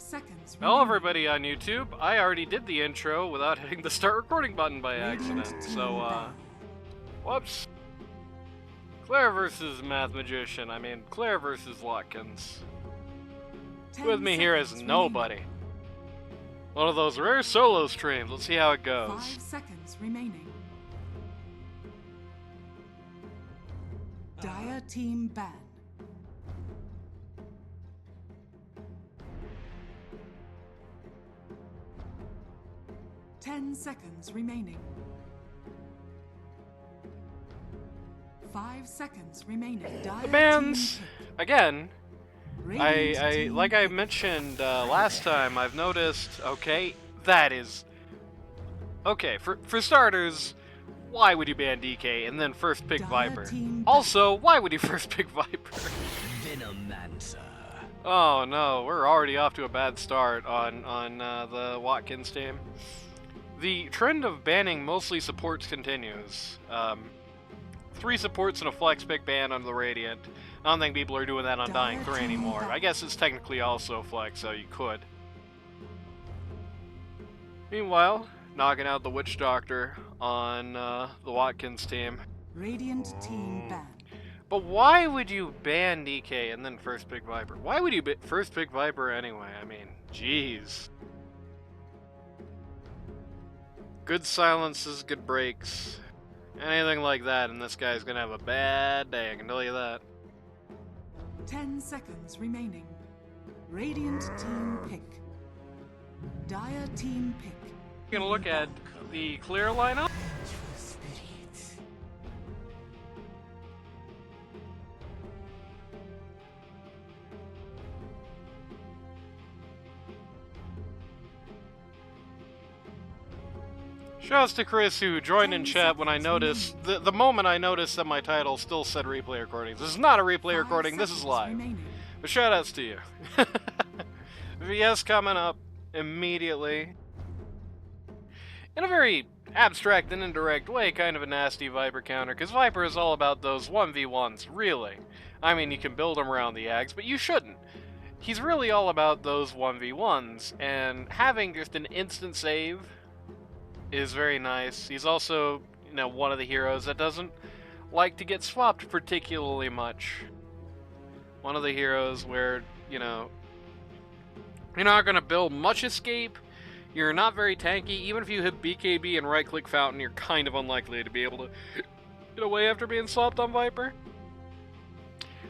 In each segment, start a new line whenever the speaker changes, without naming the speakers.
seconds
Hello
remaining.
everybody on YouTube. I already did the intro without hitting the start recording button by accident. So, whoops. Clare versus Math Magician. I mean, Clare versus Watkins. With me here is nobody. One of those rare solo streams. Let's see how it goes.
5 seconds remaining. Dire team ban. Ten seconds remaining. 5 seconds remaining.
The bans, again, like I mentioned last time, I've noticed, okay, that is... Okay, for starters, why would you ban DK and then first pick Viper? Also, why would you first pick Viper?
Venomancer.
Oh no, we're already off to a bad start on the Watkins team. The trend of banning mostly supports continues. 3 supports and a flex pick ban under the Radiant. I don't think people are doing that on Dying 3 anymore. I guess it's technically also flex, so you could. Meanwhile, knocking out the Witch Doctor on the Watkins team.
Radiant team ban.
But why would you ban DK and then first pick Viper? Why would you first pick Viper anyway? I mean, jeez. Good silences, good breaks. Anything like that, and this guy's gonna have a bad day, I can tell you that.
10 seconds remaining. Radiant team pick. Dire team pick.
We're gonna look at the Clare lineup. Shouts to Chris who joined in chat when I noticed, the moment I noticed that my title still said replay recordings. This is not a replay recording, this is live. But shoutouts to you. VS coming up immediately. In a very abstract and indirect way, kind of a nasty Viper counter, because Viper is all about those 1v1s, really. I mean, you can build them around the Ags, but you shouldn't. He's really all about those 1v1s, and having just an instant save is very nice. He's also, you know, one of the heroes that doesn't like to get swapped particularly much. One of the heroes where, you know, you're not going to build much escape, you're not very tanky, even if you hit BKB and right-click Fountain, you're kind of unlikely to be able to get away after being swapped on Viper.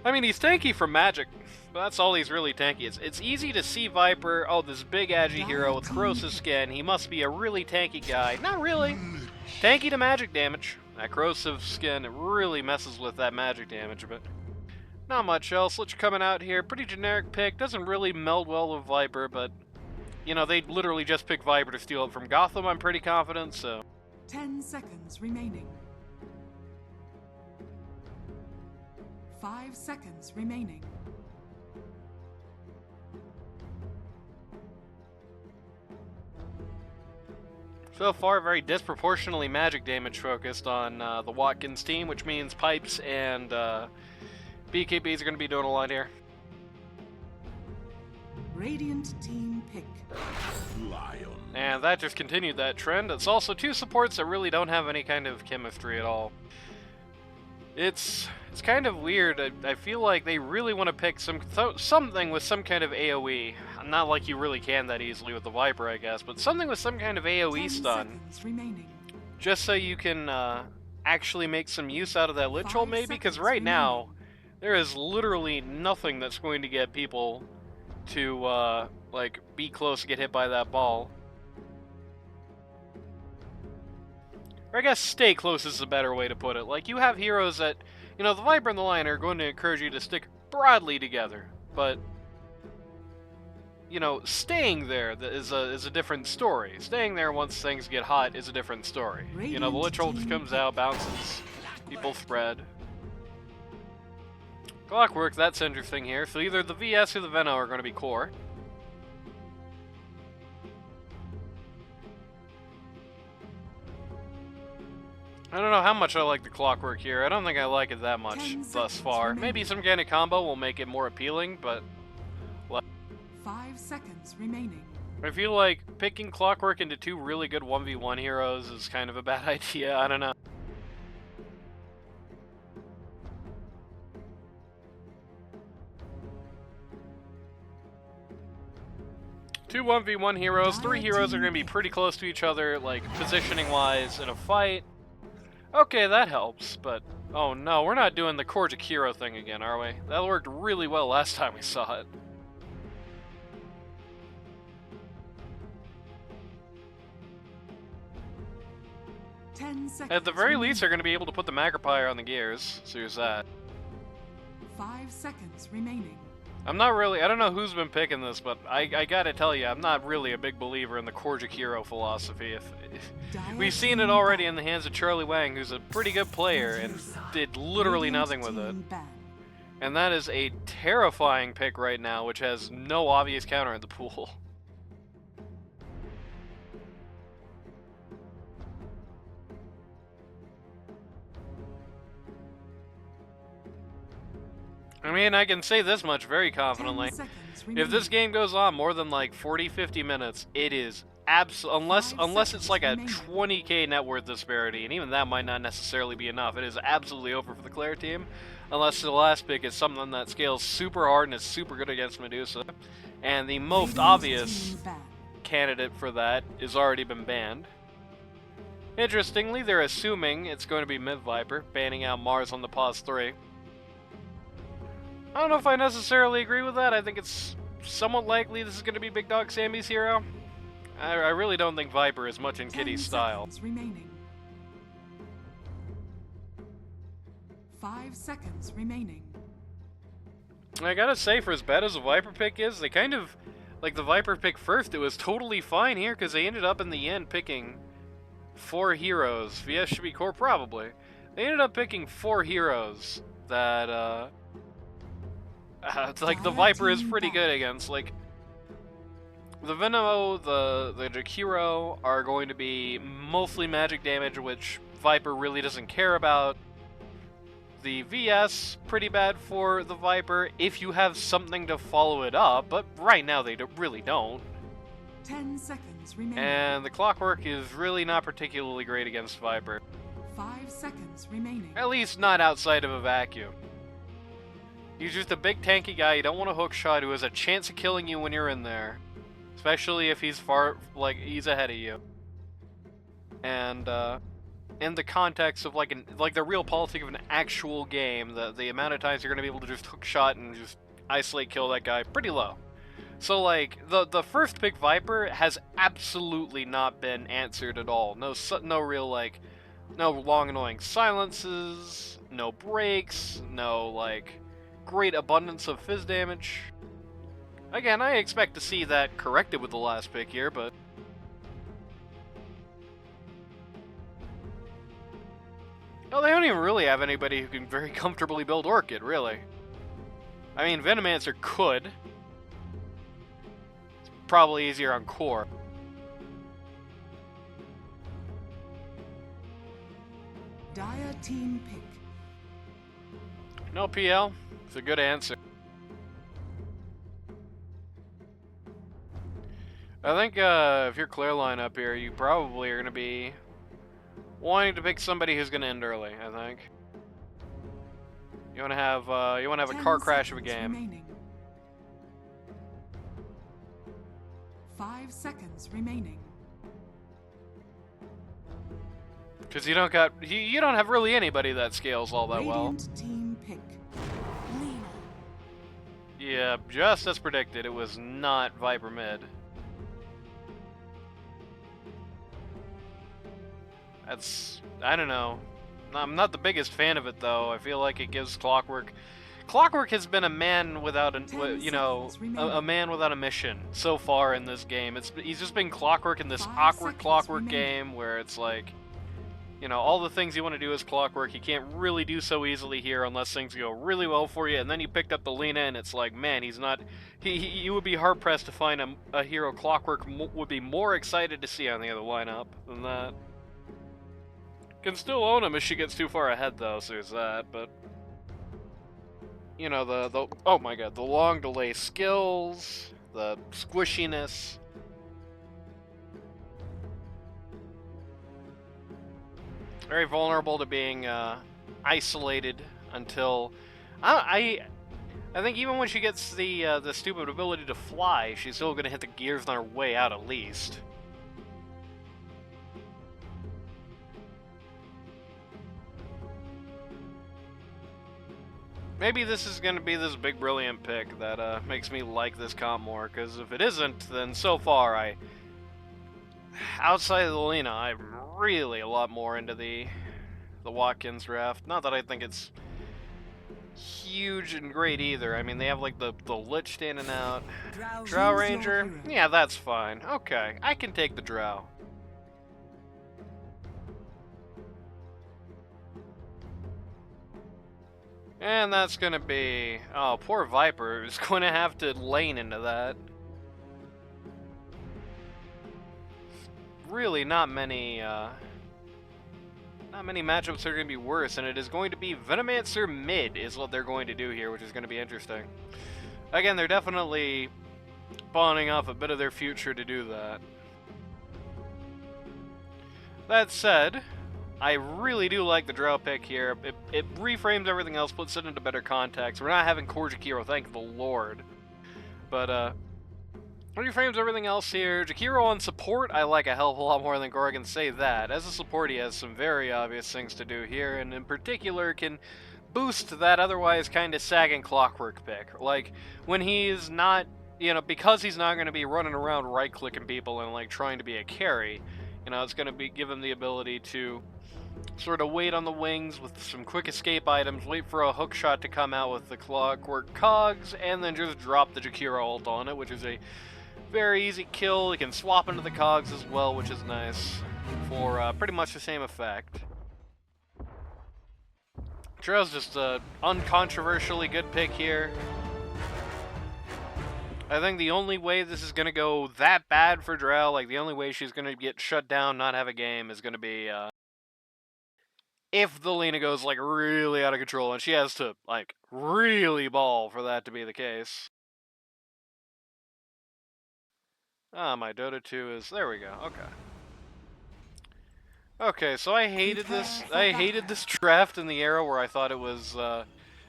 I mean, he's tanky from magic, but that's all he's really tanky. It's easy to see Viper, oh, this big agi hero with corrosive skin, he must be a really tanky guy. Not really. Tanky to magic damage. That corrosive skin, it really messes with that magic damage, but not much else. Lich coming out here, pretty generic pick, doesn't really meld well with Viper, but, you know, they literally just picked Viper to steal it from Gotham, I'm pretty confident, so.
10 seconds remaining. 5 seconds remaining.
So far, very disproportionately magic damage focused on the Watkins team, which means Pipes and BKBs are going to be doing a lot here.
Radiant team pick.
Lion.
And that just continued that trend. It's also 2 supports that really don't have any kind of chemistry at all. It's kind of weird. I feel like they really want to pick something with some kind of AoE. Not like you really can that easily with the Viper, I guess, but something with some kind of AoE stun. Just so you can actually make some use out of that Lich Ult, maybe? Because right now, there is literally nothing that's going to get people to, like, be close to get hit by that ball. Or I guess stay close is a better way to put it. Like, you have heroes that, you know, the Viper and the Lion are going to encourage you to stick broadly together, but, you know, staying there is a different story. Staying there once things get hot is a different story. You know, the Lich Ult just comes out, bounces, people spread. Clockwork, that's interesting here. So either the VS or the Veno are going to be core. I don't know how much I like the Clockwork here. I don't think I like it that much thus far. Maybe some kind of combo will make it more appealing, but...
5 seconds remaining.
I feel like picking Clockwork into two really good 1v1 heroes is kind of a bad idea. I don't know. Two 1v1 heroes, three heroes are going to be pretty close to each other, like, positioning-wise in a fight. Okay, that helps, but... Oh no, we're not doing the Korgic hero thing again, are we? That worked really well last time we saw it. At the very least, they're going to be able to put the Magrippire on the gears, so here's that.
5 seconds remaining.
I'm not really, I don't know who's been picking this, but I gotta tell you, I'm not really a big believer in the Korgic hero philosophy. We've seen it already in the hands of Charlie Wang, who's a pretty good player, and did literally nothing with it. And that is a terrifying pick right now, which has no obvious counter in the pool. I mean, I can say this much very confidently. If this game goes on more than like 40-50 minutes, it is unless it's like a 20k net worth disparity, and even that might not necessarily be enough. It is absolutely over for the Clare team, unless the last pick is something that scales super hard and is super good against Medusa. And the most obvious candidate for that has already been banned. Interestingly, they're assuming it's going to be Myth Viper, banning out Mars on the pause 3. I don't know if I necessarily agree with that. I think it's somewhat likely this is going to be Big Dog Sammy's hero. I really don't think Viper is much in Kitty's style.
Remaining. 5 seconds remaining.
I gotta say, for as bad as the Viper pick is, they kind of, like the Viper pick first, it was totally fine here, because they ended up in the end picking 4 heroes. VS should be core, probably. They ended up picking 4 heroes that, it's like the Viper is pretty good against. Like, the Venimo, the Jakiro are going to be mostly magic damage, which Viper really doesn't care about. The VS, pretty bad for the Viper if you have something to follow it up, but right now they really don't.
10 seconds remaining.
And the Clockwork is really not particularly great against Viper.
5 seconds remaining.
At least not outside of a vacuum. He's just a big tanky guy you don't want to hookshot who has a chance of killing you when you're in there. Especially if he's he's ahead of you. And, in the context of like the real politic of an actual game, the amount of times you're going to be able to just hookshot and just isolate kill that guy, pretty low. So like, the first pick Viper has absolutely not been answered at all. No real like, no long annoying silences, no breaks, no like, great abundance of fizz damage. Again, I expect to see that corrected with the last pick here, but... Well, they don't even really have anybody who can very comfortably build Orchid, really. I mean, Venomancer could. It's probably easier on core.
Dire team pick.
No PL. It's a good answer. I think if you're Clare line up here, you probably are going to be wanting to pick somebody who's going to end early, I think. You want to have a car crash of a game.
Remaining. 5 seconds remaining.
Because you don't have really anybody that scales all that well.
Radiant team pick. Lena.
Yeah, just as predicted, it was not Viper mid. I don't know. I'm not the biggest fan of it, though. I feel like it gives Clockwork... Clockwork has been a man without a man without a mission so far in this game. He's just been Clockwork in this awkward Clockwork game where it's like, you know, all the things you want to do as Clockwork, you can't really do so easily here unless things go really well for you. And then you picked up the Lena, and it's like, man, he's not... You would be hard-pressed to find a hero Clockwork would be more excited to see on the other lineup than that. Can still own him if she gets too far ahead, though, so there's that, but... You know, oh my god, the long delay skills, the squishiness. Very vulnerable to being isolated until I think even when she gets the stupid ability to fly, she's still gonna hit the gears on her way out at least. Maybe this is gonna be this big brilliant pick that makes me like this comp more, because if it isn't, then so far outside of the Lena, I'm really a lot more into the Watkins draft. Not that I think it's huge and great either. I mean, they have like the Lich standing out. Drow Ranger? Yeah, that's fine. Okay, I can take the Drow. And that's gonna be... Oh, poor Viper is going to have to lane into that. Really not many matchups are going to be worse, and it is going to be Venomancer mid is what they're going to do here, which is going to be interesting. Again, they're definitely spawning off a bit of their future to do that. That said, I really do like the Drow pick here. It reframes everything else, puts it into better context. We're not having core Jakiro, thank the Lord. But, reframes everything else here. Jakiro on support, I like a hell of a lot more than Gorgon, say that. As a support, he has some very obvious things to do here, and in particular can boost that otherwise kind of sagging Clockwork pick. Like, when he's not, you know, because he's not going to be running around right-clicking people and, like, trying to be a carry, you know, it's going to give him the ability to sort of wait on the wings with some quick escape items, wait for a hook shot to come out with the Clockwork cogs, and then just drop the Jakiro ult on it, which is a very easy kill. You can swap into the cogs as well, which is nice for pretty much the same effect. Drow's just a uncontroversially good pick here. I think the only way this is going to go that bad for Drow, like the only way she's going to get shut down, not have a game, is going to be if the Lena goes like really out of control, and she has to like really ball for that to be the case. Ah, my Dota 2 is... There we go, okay. Okay, so I hated this draft in the era where I thought it was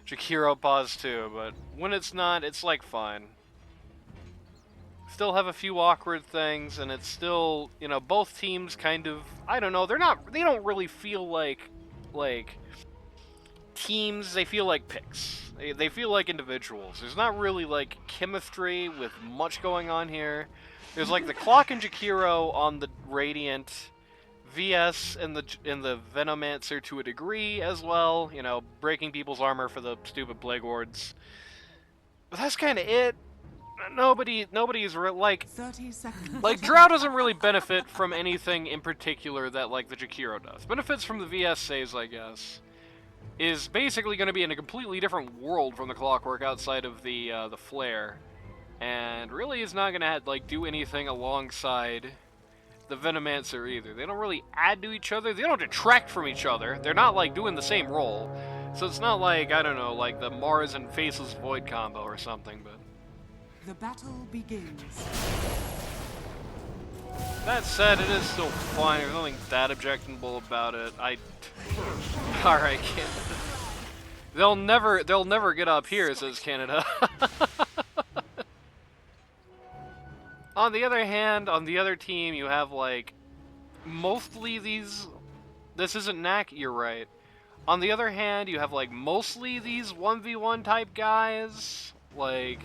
Jakiro pause 2, but when it's not, it's like fine. Still have a few awkward things, and it's still, you know, both teams kind of, I don't know, they don't really feel like teams, they feel like picks. They feel like individuals. There's not really like chemistry with much going on here. There's like the Clock and Jakiro on the Radiant, VS and the Venomancer to a degree as well, you know, breaking people's armor for the stupid Plague Wards. But that's kind of it. Nobody's like
30 seconds.
Like Drow doesn't really benefit from anything in particular that like the Jakiro does. Benefits from the VS saves, I guess, is basically going to be in a completely different world from the Clockwork outside of the Flare. And really is not going to like do anything alongside the Venomancer either. They don't really add to each other. They don't detract from each other. They're not like doing the same role. So it's not like, I don't know, like the Mars and Faceless Void combo or something, but...
The battle begins.
That said, it is still fine. There's nothing that objectionable about it. Alright, Canada. They'll never get up here, says Canada. On the other hand, on the other team, you have, like, mostly these... This isn't Knack, you're right. On the other hand, you have, like, mostly these 1v1 type guys. Like,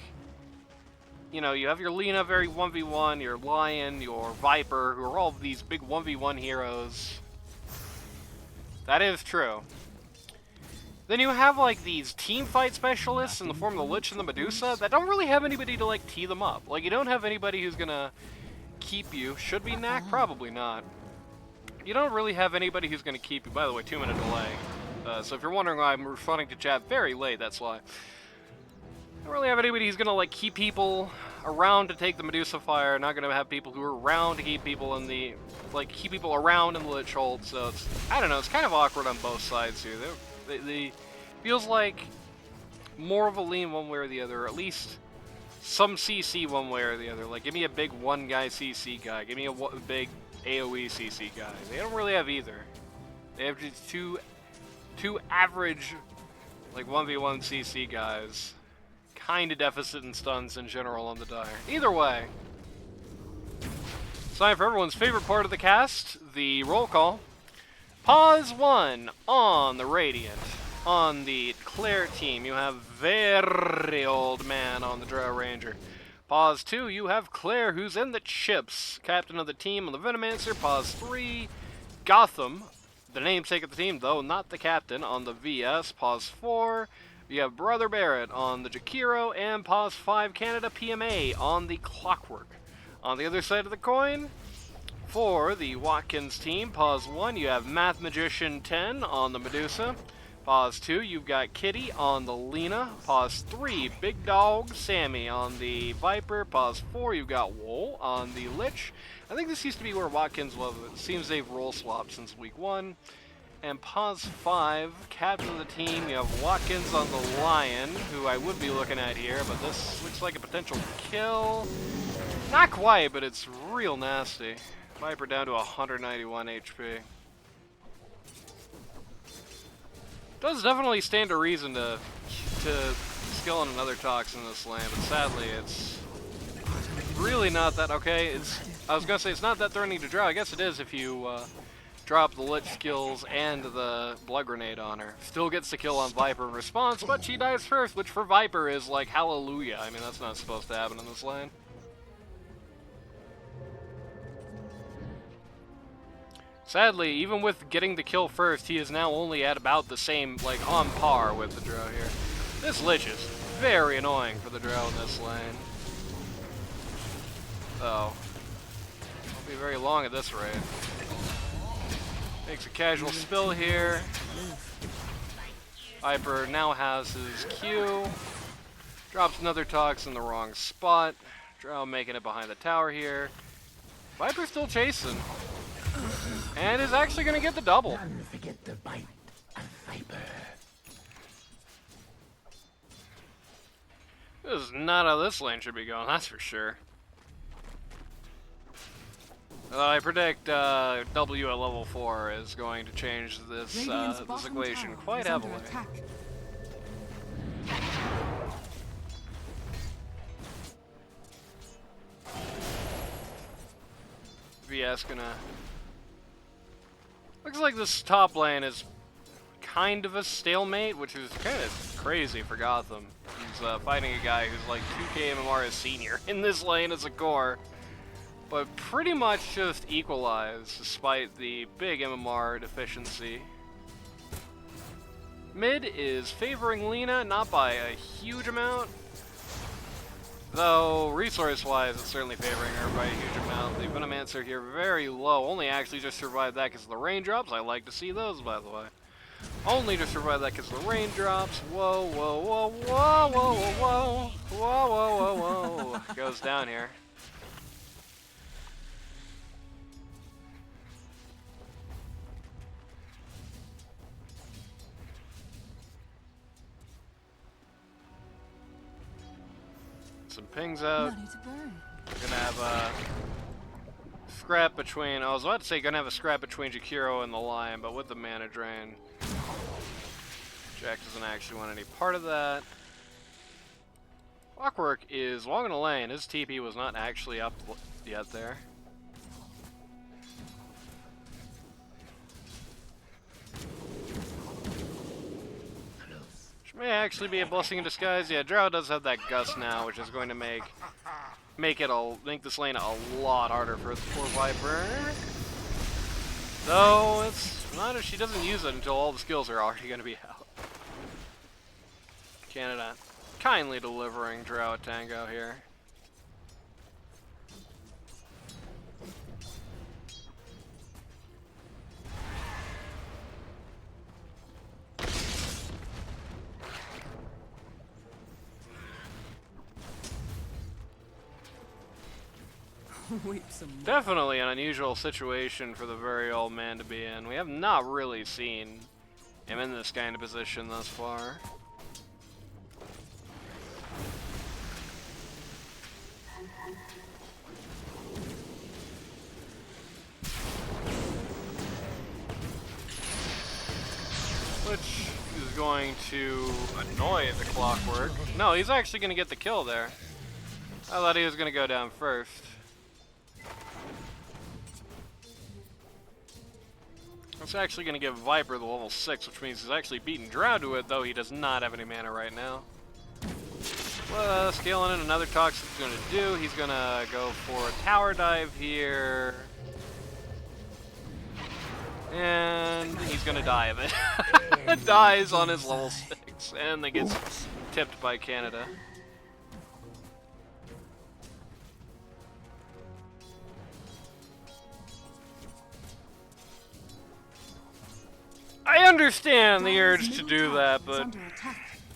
you know, you have your Lena, very 1v1, your Lion, your Viper, who are all these big 1v1 heroes. That is true. Then you have, like, these team fight specialists in the form of the Lich and the Medusa that don't really have anybody to, like, tee them up. Like, you don't have anybody who's gonna keep you. Should be Knack? Probably not. You don't really have anybody who's gonna keep you. By the way, 2-minute delay. So if you're wondering why I'm responding to chat very late, that's why. I don't really have anybody who's gonna, like, keep people around to take the Medusa fire. Not gonna have people who are around to keep people in the... Like, keep people around in the Lich hold. So it's... I don't know, it's kind of awkward on both sides here. They feels like more of a lean one way or the other, or at least some CC one way or the other. Like, give me a big one-guy CC guy. Give me a big AoE CC guy. They don't really have either. They have just two average, like, 1v1 CC guys. Kinda deficit in stuns in general on the Dire. Either way. It's time for everyone's favorite part of the cast, the roll call. Pause 1 on the Radiant. On the Clare team, you have very old man on the Drow Ranger. Pause 2, you have Clare, who's in the chips. Captain of the team on the Venomancer. Pause 3, Gotham, the namesake of the team, though not the captain, on the VS. Pause 4, you have Brother Barrett on the Jakiro. And pause 5, Canada PMA on the Clockwork. On the other side of the coin, for the Watkins team, pause 1, you have Math Magician 10 on the Medusa. Pause 2, you've got Kitty on the Lena. Pause 3, Big Dog Sammy on the Viper. Pause 4, you've got Wool on the Lich. I think this used to be where Watkins was. It seems they've role swapped since week 1. And pause 5, captain of the team, you have Watkins on the Lion, who I would be looking at here, but this looks like a potential kill. Not quite, but it's real nasty. Viper down to 191 HP. Does definitely stand to reason to skill on another Tox in this lane, but sadly it's really not that okay. I was gonna say it's not that threatening to draw. I guess it is if you drop the Lich skills and the Blood Grenade on her. Still gets the kill on Viper in response, but she dies first, which for Viper is like hallelujah. I mean, that's not supposed to happen in this lane. Sadly, even with getting the kill first, he is now only at about the same, like, on par with the Drow here. This Lich is very annoying for the Drow in this lane. Oh. Won't be very long at this rate. Makes a casual spill here. Viper now has his Q. Drops another Tox in the wrong spot. Drow making it behind the tower here. Viper's still chasing. And is actually going to get the double.
None forget the bite of Viper.
This is not how this lane should be going, that's for sure. I predict W at level 4 is going to change this this equation quite heavily. VS gonna... Looks like this top lane is kind of a stalemate, which is kind of crazy for Gotham. He's fighting a guy who's like 2k MMR as senior in this lane as a core, but pretty much just equalized despite the big MMR deficiency. Mid is favoring Lena, not by a huge amount, though resource-wise it's certainly favoring her by a huge amount. The Venomancer here very low, only actually just survived that because of the raindrops. I like to see those, by the way. Only to survive that because of the raindrops. Whoa, whoa, whoa, whoa, whoa, whoa, whoa, whoa, whoa, whoa, whoa. Goes down here. Some pings out. We're gonna have a scrap between. I was about to say gonna have a scrap between Jakiro and the Lion, but with the mana drain, Jack doesn't actually want any part of that. Clockwork is long in the lane. His TP was not actually up yet there. Which may actually be a blessing in disguise. Yeah, Drow does have that gust now, which is going to make this lane a lot harder for poor Viper. Though it's not if she doesn't use it until all the skills are already going to be out. Canada kindly delivering Drow at Tango here. Definitely an unusual situation for the very old man to be in. We have not really seen him in this kind of position thus far. Which is going to annoy the Clockwork. No, he's actually going to get the kill there. I thought he was going to go down first. It's actually going to give Viper the level 6, which means he's actually beating Drow to it, though he does not have any mana right now. Scaling in another Toxic is going to do. He's going to go for a tower dive here. And he's going to die of it. Dies on his level 6, and then gets tipped by Canada. I understand the urge to do that, but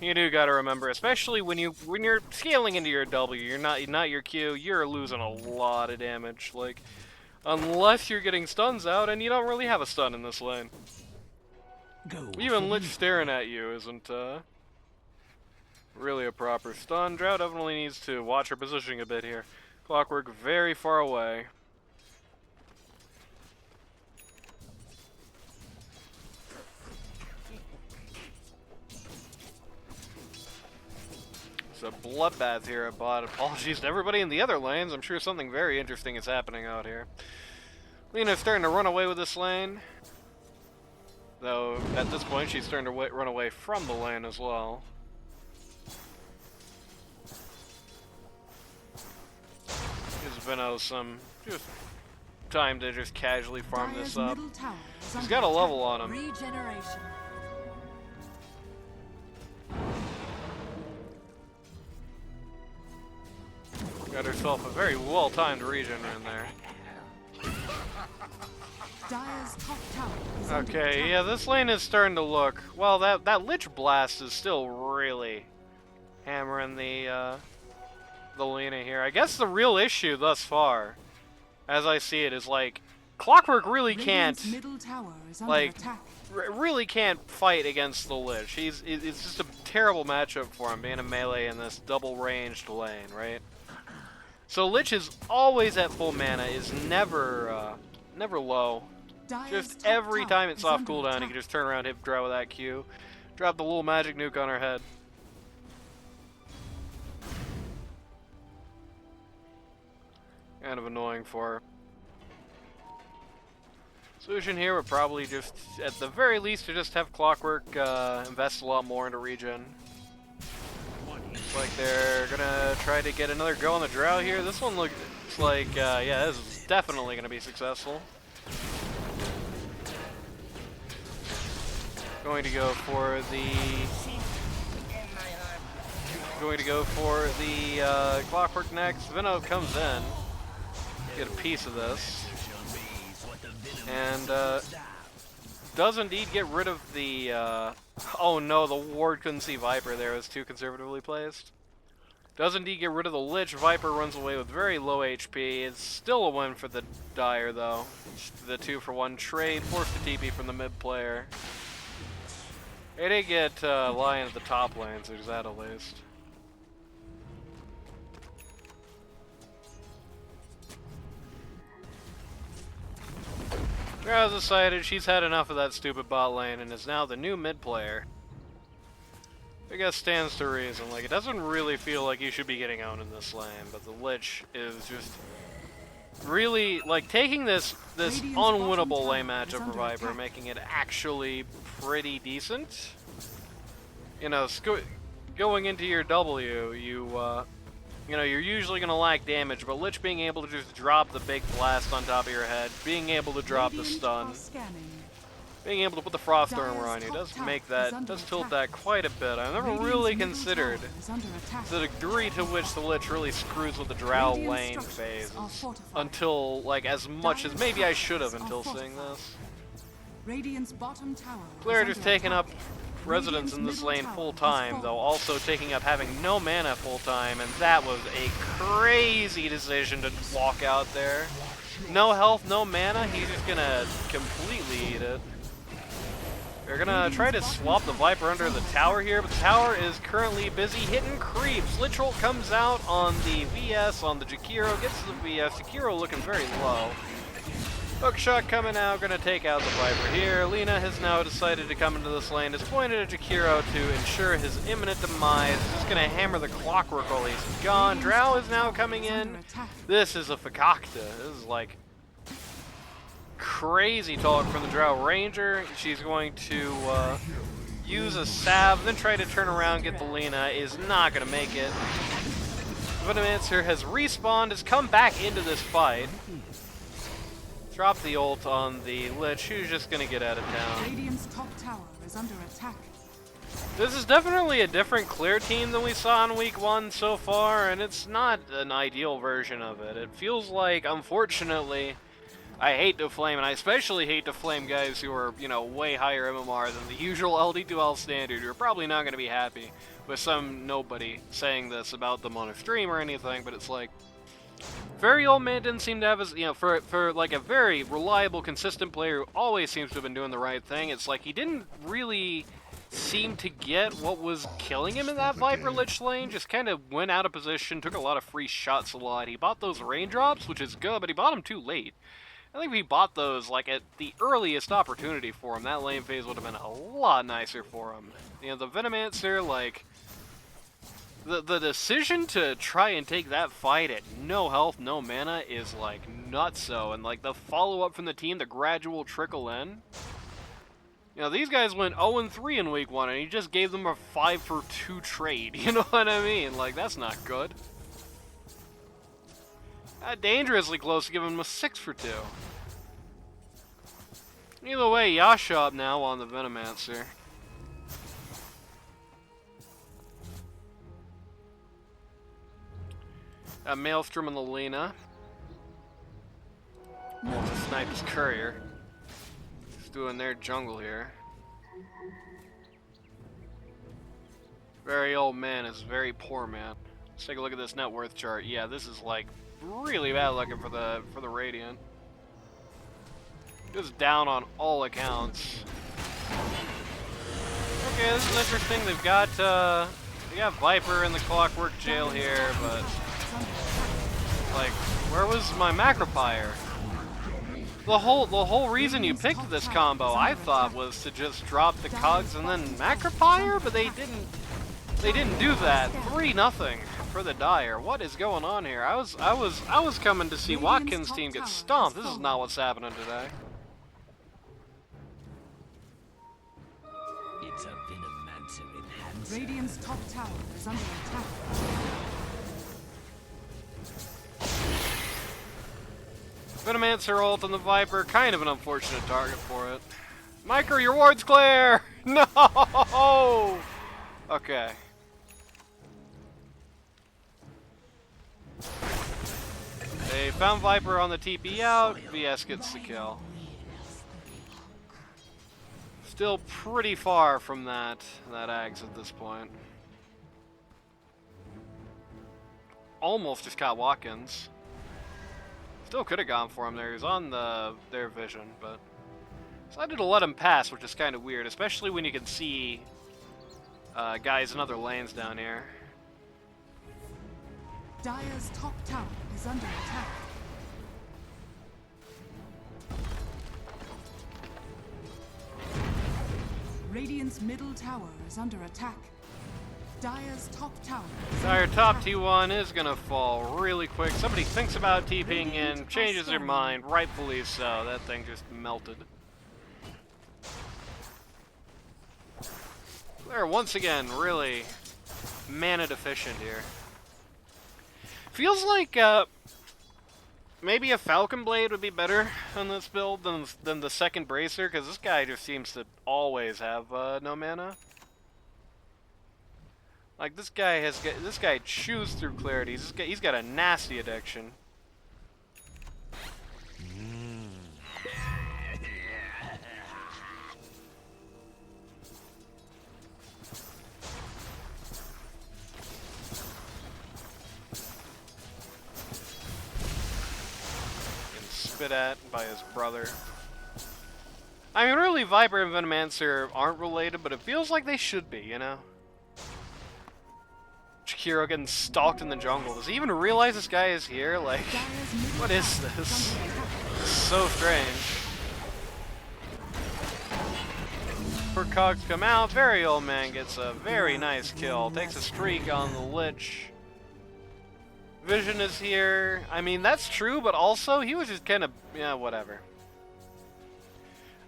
you do gotta remember, especially when you're scaling into your W, you're not your Q, you're losing a lot of damage. Like, unless you're getting stuns out, and you don't really have a stun in this lane. Even Lich staring at you isn't really a proper stun. Drow definitely needs to watch her positioning a bit here. Clockwork very far away. It's a bloodbath here at bot. Apologies to everybody in the other lanes. I'm sure something very interesting is happening out here. Lena's starting to run away with this lane. Though, at this point, she's starting to run away from the lane as well. Gives Vino some just time to just casually farm this up. He's got a level on him.
Regeneration.
Got herself a very well-timed regen in there. Okay, yeah, this lane is starting to look... Well, that Lich Blast is still really hammering the Lina here. I guess the real issue thus far, as I see it, is like Clockwork really can't, like, really can't fight against the Lich. It's just a terrible matchup for him, being a melee in this double-ranged lane, right? So Lich is always at full mana, is never low. Just every time it's off cooldown, he can just turn around, hit Drow with that Q, drop the little magic nuke on her head. Kind of annoying for her. Solution here would probably just, at the very least, to just have Clockwork invest a lot more into regen. Looks like they're gonna try to get another go on the Drow here. This one looks like, yeah, this is definitely gonna be successful. Going to go for the Clockwork next. Vino comes in, get a piece of this, and does indeed get rid of the. Oh no, the ward couldn't see Viper there. It was too conservatively placed. Does indeed get rid of the Lich. Viper runs away with very low HP. It's still a win for the Dire though. The 2-for-1 trade forced the TP from the mid player. They did get Lion at the top lane, so there's that at least. Drow's decided she's had enough of that stupid bot lane and is now the new mid player. I guess stands to reason. Like, it doesn't really feel like you should be getting owned in this lane, but the Lich is just really, like, taking this unwinnable lane matchup for Viper, making it actually pretty decent. You know, going into your W, you know, you're usually going to lack damage, but Lich being able to just drop the big blast on top of your head, being able to drop the stun, being able to put the Frost Armor on you does tilt that quite a bit. I've never really considered the degree to which the Lich really screws with the Drow lane phase until, like, as much as maybe I should have until seeing this. Clare just taking up residence in this lane full time, though also taking up having no mana full time, and that was a crazy decision to walk out there. No health, no mana, he's just gonna completely eat it. They're gonna try to swap the Viper under the tower here, but the tower is currently busy hitting creeps. Lich Ult comes out on the VS, on the Jakiro, gets to the VS. Jakiro looking very low. Hook shot coming out, gonna take out the Viper here. Lina has now decided to come into this lane. It's pointed at Jakiro to ensure his imminent demise. He's just gonna hammer the clockwork while he's gone. Drow is now coming in. This is a Fakakta. This is like crazy talk from the Drow Ranger. She's going to use a salve, then try to turn around, get the Lina. Is not gonna make it. Venomancer has respawned, has come back into this fight. Drop the ult on the Lich, who's just gonna get out of town.
Radiant's top tower is under attack.
This is definitely a different Clare team than we saw in week 1 so far, and it's not an ideal version of it. It feels like, unfortunately, I hate to flame, and I especially hate to flame guys who are, you know, way higher MMR than the usual LD2L standard, who are probably not gonna be happy with some nobody saying this about them on a stream or anything, but it's like, very old man didn't seem to have his, you know, for like a very reliable, consistent player who always seems to have been doing the right thing, it's like he didn't really seem to get what was killing him in that Viper Lich lane, just kind of went out of position, took a lot of free shots a lot. He bought those raindrops, which is good, but he bought them too late. I think if he bought those, like, at the earliest opportunity for him, that lane phase would have been a lot nicer for him. You know, the Venomancer, like, the decision to try and take that fight at no health, no mana is, like, nutso. And, like, the follow-up from the team, the gradual trickle in. You know, these guys went 0-3 in week 1, and he just gave them a 5-for-2 trade. You know what I mean? Like, that's not good. Dangerously close to giving him a 6-for-2. Either way, Yasha up now on the Venomancer. Maelstrom and the Lina. Multi-snipes Courier. Just doing their jungle here. Very old man is very poor man. Let's take a look at this net worth chart. Yeah, this is like really bad looking for the Radiant. Just down on all accounts. Okay, this is interesting. They've got Viper in the Clockwork Jail here, but like, where was my Macropire? The whole reason you picked this combo, I thought, was to just drop the Cogs and then Macropire, but they didn't do that. 3-0 for the Dire. What is going on here? I was coming to see Watkins' team get stomped. This is not what's happening today.
It's a Venomancer enhancer.
Radiant's top tower is under attack.
Venomancer ult on the Viper, kind of an unfortunate target for it. Micro, your ward's clear! No! Okay. They found Viper on the TP out, VS gets the kill. Still pretty far from that Ags at this point. Almost just caught Watkins. Still could have gone for him there. He was on their vision, but decided to let him pass, which is kind of weird, especially when you can see guys in other lanes down here.
Dire's top tower is under attack. Radiant's middle tower is under attack. Dire's top tower.
Dire top T1 is gonna fall really quick. Somebody thinks about TPing in, changes their mind, rightfully so. That thing just melted. They're once again really mana deficient here. Feels like maybe a Falcon Blade would be better on this build than the second Bracer, because this guy just seems to always have no mana. Like, this guy chews through clarity. He's got a nasty addiction. Getting spit at by his brother. I mean, really, Viper and Venomancer aren't related, but it feels like they should be, you know? Hero getting stalked in the jungle. Does he even realize this guy is here? Like, what is this? so strange. For Cogs come out, very old man gets a very nice kill. Takes a streak on the Lich. Vision is here. I mean, that's true, but also he was just kind of, yeah, whatever.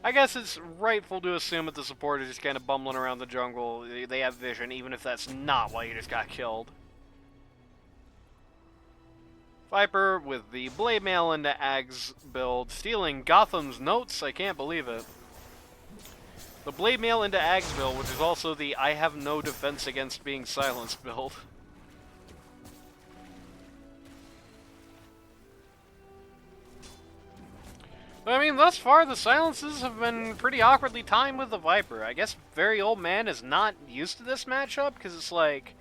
I guess it's rightful to assume that the support is just kind of bumbling around the jungle. They have vision, even if that's not why you just got killed. Viper with the Blade Mail into Ags build, stealing Gotham's notes. I can't believe it. The Blade Mail into Ags build, which is also the I have no defense against being silenced build. But I mean, thus far the silences have been pretty awkwardly timed with the Viper. I guess very old man is not used to this matchup because it's like,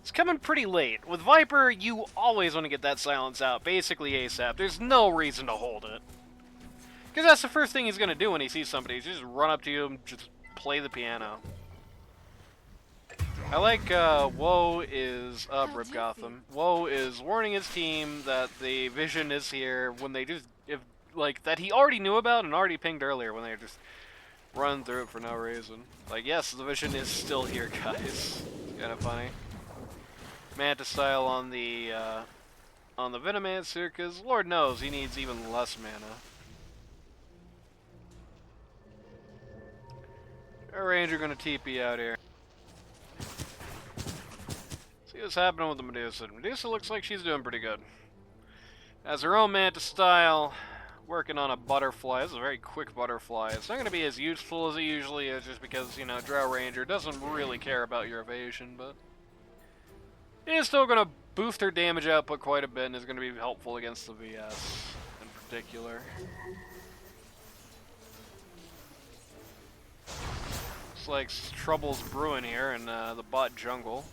it's coming pretty late. With Viper, you always want to get that silence out, basically ASAP. There's no reason to hold it. Because that's the first thing he's going to do when he sees somebody. He's just run up to you and just play the piano. I like, Woe is, Rip Gotham. Woe is warning his team that the vision is here when they just, like, that he already knew about and already pinged earlier when they just run through it for no reason. Like, yes, the vision is still here, guys. It's kind of funny. Manta style on the Venomancer, because Lord knows he needs even less mana. Our Ranger gonna TP out here. See what's happening with the Medusa. Medusa looks like she's doing pretty good. Has her own Manta style, working on a butterfly. This is a very quick butterfly. It's not gonna be as useful as it usually is just because, you know, Drow Ranger doesn't really care about your evasion, but it is still gonna boost her damage output quite a bit and is gonna be helpful against the VS in particular. Looks like trouble's brewing here in the bot jungle.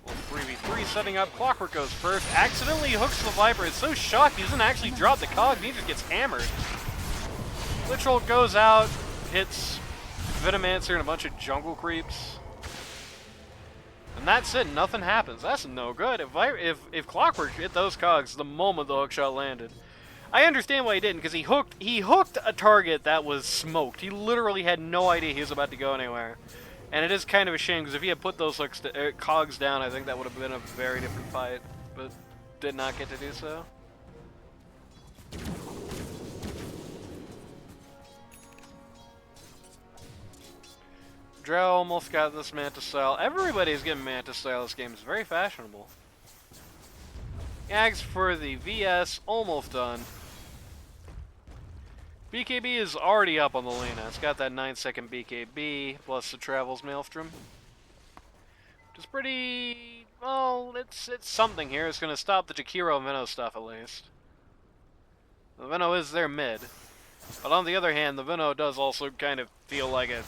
Well, 3v3 setting up. Clockwork goes first. Accidentally hooks the Viper. It's so shocked he doesn't actually drop the cog. He just gets hammered. Literal goes out, hits Venomancer and a bunch of jungle creeps. And that's it. Nothing happens. That's no good. If Clockwork hit those cogs the moment the hookshot landed, I understand why he didn't, because he hooked a target that was smoked. He literally had no idea he was about to go anywhere. And it is kind of a shame, because if he had put those cogs down, I think that would have been a very different fight, but did not get to do so. Drow almost got this Manta style. Everybody's getting Manta style this game. It's very fashionable. Ags for the VS, almost done. BKB is already up on the Lena. It's got that 9-second BKB, plus the Travel's Maelstrom. Which is pretty... well, it's something here. It's going to stop the Jakiro Veno stuff, at least. The Veno is their mid. But on the other hand, the Veno does also kind of feel like a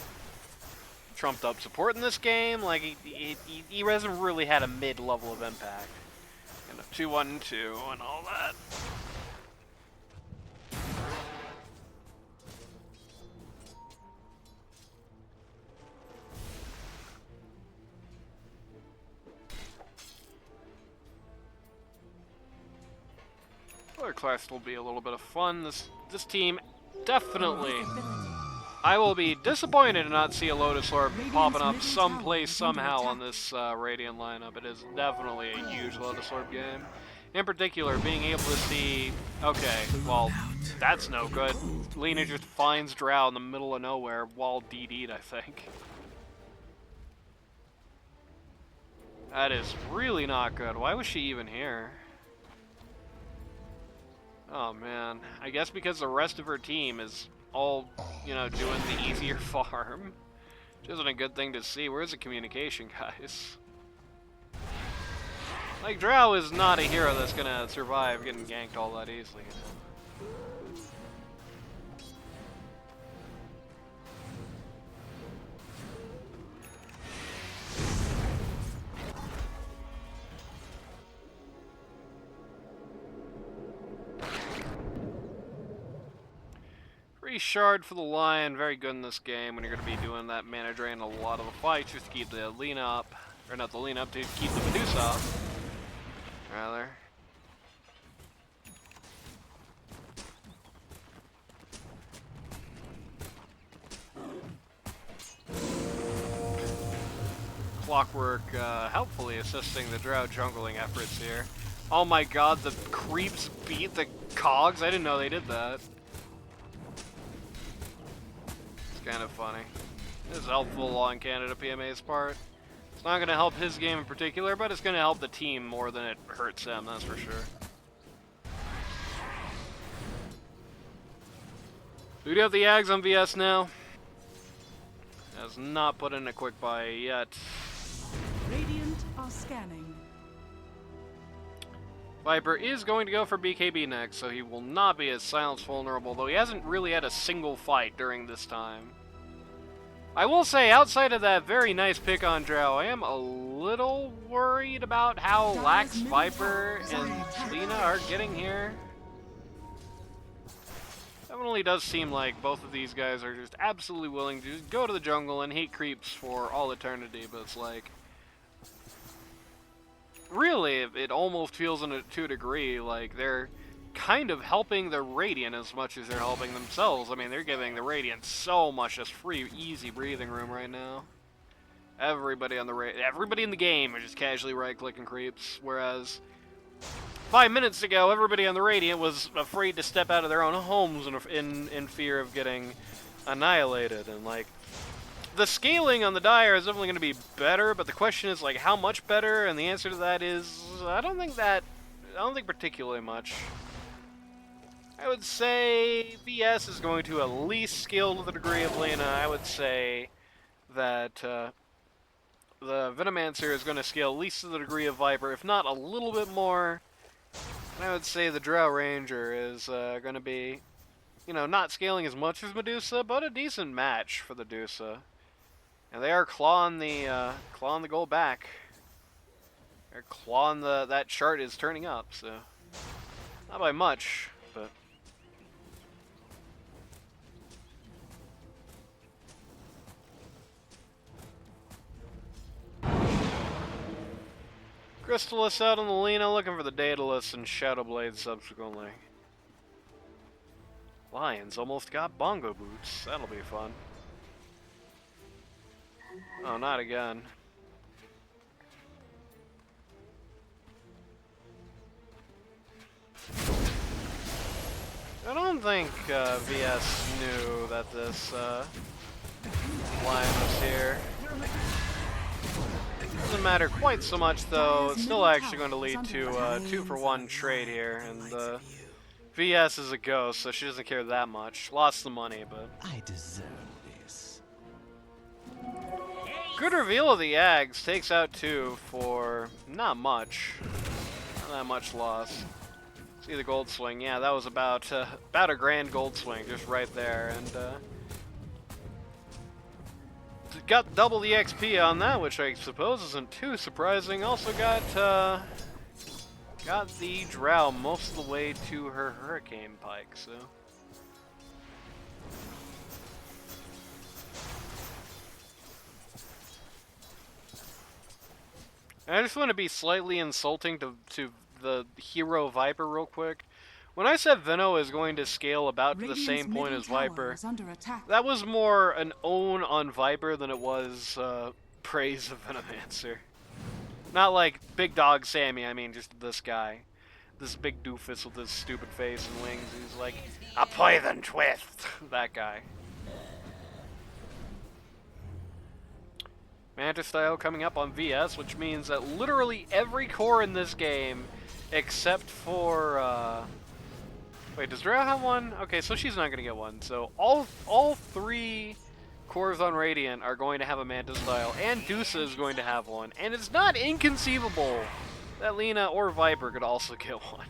trumped up support in this game. Like, he hasn't really had a mid level of impact. And a 2-1-2 and all that. Other class will be a little bit of fun. This team definitely. I will be disappointed to not see a Lotus Orb popping up someplace somehow on this Radiant lineup. It is definitely a huge Lotus Orb game. In particular, being able to see. Okay, well, that's no good. Lena just finds Drow in the middle of nowhere while DD'd, I think. That is really not good. Why was she even here? Oh man, I guess because the rest of her team is all, you know, doing the easier farm. Which isn't a good thing to see. Where's the communication, guys? Like, Drow is not a hero that's gonna survive getting ganked all that easily, you know? Free shard for the Lion, very good in this game when you're going to be doing that mana drain a lot of the fights just to keep the Lena up, or not the Lena up, to keep the Medusa up, rather. Clockwork helpfully assisting the Drow jungling efforts here. Oh my god, the creeps beat the cogs? I didn't know they did that. It's kind of funny. This is helpful on Canada PMA's part. It's not going to help his game in particular, but it's going to help the team more than it hurts them, that's for sure. We do have the Ags on VS now. Has not put in a quick buy yet.
Radiant are scanning.
Viper is going to go for BKB next, so he will not be as silence vulnerable, though he hasn't really had a single fight during this time. I will say, outside of that very nice pick on Drow, I am a little worried about how lax Viper and Lina are getting here. Definitely does seem like both of these guys are just absolutely willing to just go to the jungle and hate creeps for all eternity, but it's like... Really, it almost feels to a degree like they're kind of helping the Radiant as much as they're helping themselves. I mean, they're giving the Radiant so much just free, easy breathing room right now. Everybody on everybody in the game is just casually right-clicking creeps, whereas 5 minutes ago, everybody on the Radiant was afraid to step out of their own homes in fear of getting annihilated. And like, the scaling on the Dire is definitely going to be better, but the question is like, how much better? And the answer to that is, I don't think particularly much. I would say VS is going to at least scale to the degree of Lena. I would say that the Venomancer is going to scale at least to the degree of Viper, if not a little bit more. And I would say the Drow Ranger is going to be, you know, not scaling as much as Medusa, but a decent match for the Medusa. And they are clawing the gold back. They're clawing that chart is turning up, so not by much, but. Crystallis out on the Lina, looking for the Daedalus and Shadowblade subsequently. Lions almost got bongo boots. That'll be fun. Oh, not again. I don't think VS knew that this lion was here. Doesn't matter quite so much though. It's still actually going to lead to a 2-for-1 trade here, and VS is a ghost, so she doesn't care that much. Lost the money, but
I deserve this.
good reveal of the Ags. Takes out 2 for not much. Not that much loss. See the gold swing. Yeah, that was about a grand gold swing just right there, and got double the XP on that, which I suppose isn't too surprising. Also got the Drow most of the way to her Hurricane Pike, so. And I just want to be slightly insulting to the hero Viper real quick. When I said Veno is going to scale about to the same point as Viper, that was more an own on Viper than it was praise of Venomancer. Not like Big Dog Sammy, I mean just this guy. This big doofus with his stupid face and wings. He's like, a poison twist! That guy. Manta style coming up on VS, which means that literally every core in this game, except for, wait, does Drow have one? Okay, so she's not gonna get one. So all 3 cores on Radiant are going to have a Manta style, and Dusa is going to have one. And it's not inconceivable that Lina or Viper could also get one.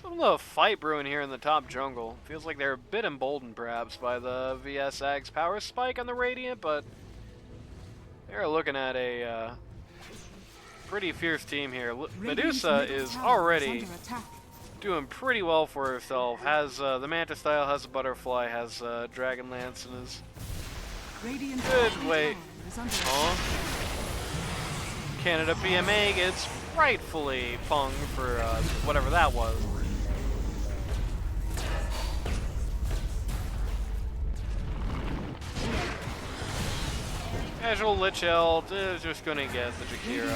Some of the fight brewing here in the top jungle. Feels like they're a bit emboldened perhaps by the VS Ags power spike on the Radiant, but they're looking at a pretty fierce team here. Medusa is already doing pretty well for herself. Has the Manta style, has a butterfly, has Dragonlance in his good wait. Canada PMA gets rightfully punged for whatever that was. Casual Lich Eld is just going to get the Jakiro.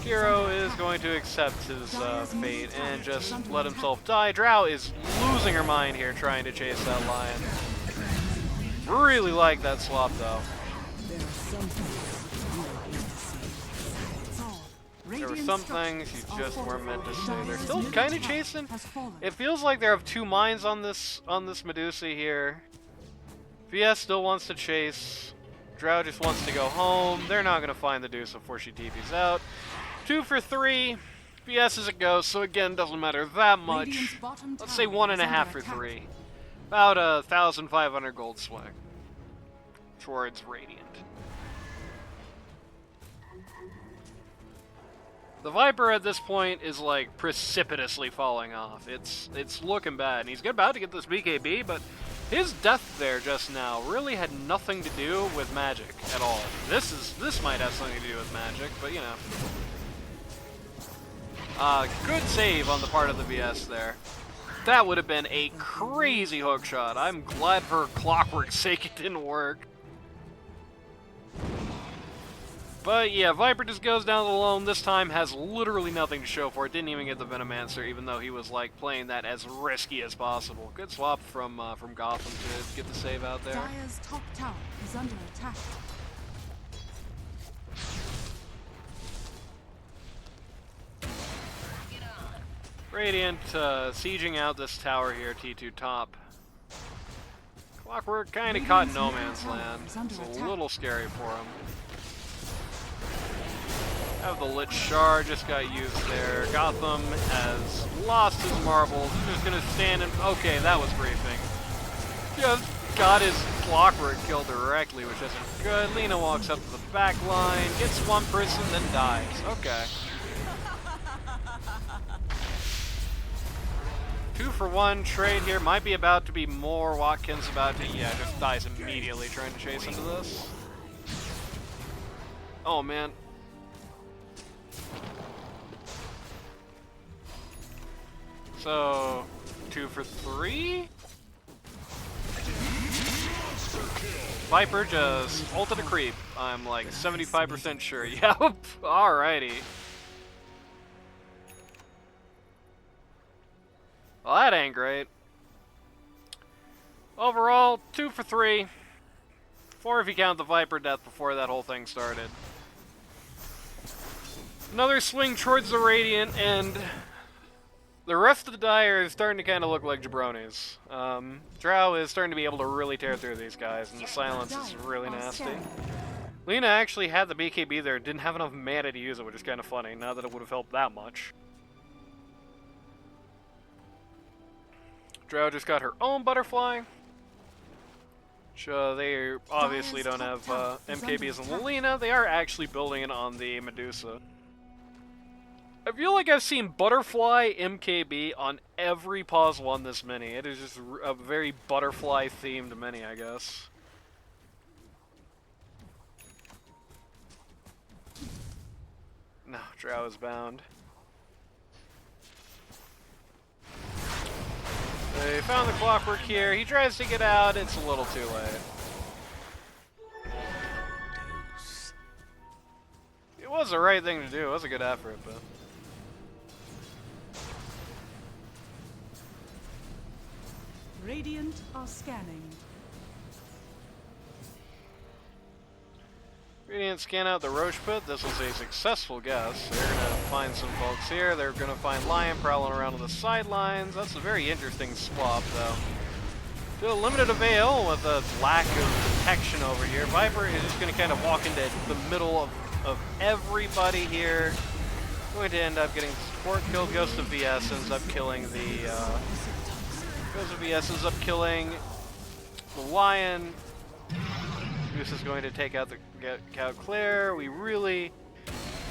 Jakiro is going to accept his fate and just let himself die. Drow is losing her mind here trying to chase that lion. Really like that swap though. There were some things you just weren't meant to say. They're still kind of chasing. It feels like they have two minds on this Medusa here. VS still wants to chase. Drow just wants to go home. They're not going to find the Deuce before she TP's out. 2 for 3. VS is a ghost, so again, doesn't matter that much. Let's say 1.5 for 3. About 1,500 gold swing towards Radiant. The Viper at this point is like precipitously falling off. It's looking bad, and he's about to get this BKB, but his death there just now really had nothing to do with magic at all. This might have something to do with magic, but you know. Good save on the part of the VS there. That would have been a crazy hook shot. I'm glad for Clockwork's sake it didn't work. But yeah, Viper just goes down alone. This time has literally nothing to show for it. Didn't even get the Venomancer, even though he was like playing that as risky as possible. Good swap from Gotham to get the save out there.
Dire's top tower is under attack.
Radiant sieging out this tower here, T2 top. Clockwork kind of caught in no man's land. It's a little scary for him. Have the Lich Shard just got used there. Gotham has lost his marbles. He's just gonna stand and okay, that was briefing. Just got his Clockwork killed directly, which isn't good. Lina walks up to the back line, gets one person, then dies. Okay. 2-for-1 trade here. Might be about to be more. Watkins about to, yeah, just dies immediately trying to chase into this. Oh man. So, 2 for 3? Viper just ulted a creep. I'm like 75% sure. Yep. Alrighty. Well, that ain't great. Overall, 2 for 3. 4 if you count the Viper death before that whole thing started. Another swing towards the Radiant, and the rest of the Dire is starting to kind of look like jabronis. Drow is starting to be able to really tear through these guys, and the silence is really nasty. Lina actually had the BKB there, didn't have enough mana to use it, which is kind of funny, not that it would have helped that much. Drow just got her own butterfly. Which, they obviously don't have MKBs on the Lina. They are actually building it on the Medusa. I feel like I've seen Butterfly MKB on every pause one this mini. It is just a very butterfly-themed mini, I guess. No, Drow is bound. They found the Clockwork here. He tries to get out. It's a little too late. It was the right thing to do. It was a good effort, but...
Radiant are scanning.
Radiant scan out the Roche Pit. This was a successful guess. They're going to find some folks here. They're going to find Lion prowling around on the sidelines. That's a very interesting swap, though. Still limited avail with a lack of detection over here. Viper is just going to kind of walk into the middle of everybody here. Going to end up getting the support kill. Ghost of VS ends up killing the... Ghost of VS ends up killing the Lion. Goose is going to take out Clare. We really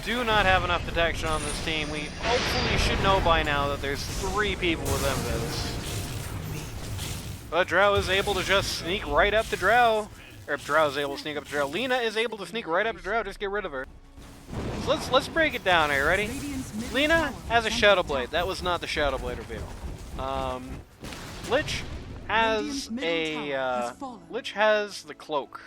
do not have enough detection on this team. We hopefully should know by now that there's 3 people with Invis. But Drow is able to just sneak right up to Drow. Or Drow is able to sneak up to Drow. Lina is able to sneak right up to Drow. Just get rid of her. So let's break it down here. Ready? Lina has a Shadow Blade. That was not the Shadow Blade reveal. Lich has a Lich has the cloak.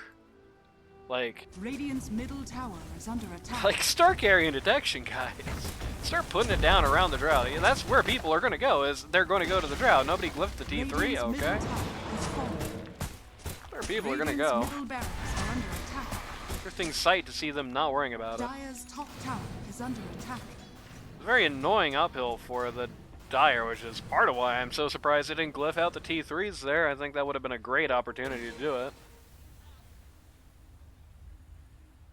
Like,
Radiant's middle tower is under attack.
start carrying detection, guys. Start putting it down around the Drow. Yeah, that's where people are going to go, is they're going to go to the Drow. Nobody glyphed the T3,
Radiant's
okay?
middle tower is fallen.
Where people are going to
Radiant's
go.
middle barracks are under attack.
Interesting sight to see them not worrying about it.
Dire's top tower is under attack.
It's a very annoying uphill for the Dire, which is part of why I'm so surprised they didn't glyph out the T3s there. I think that would have been a great opportunity to do it.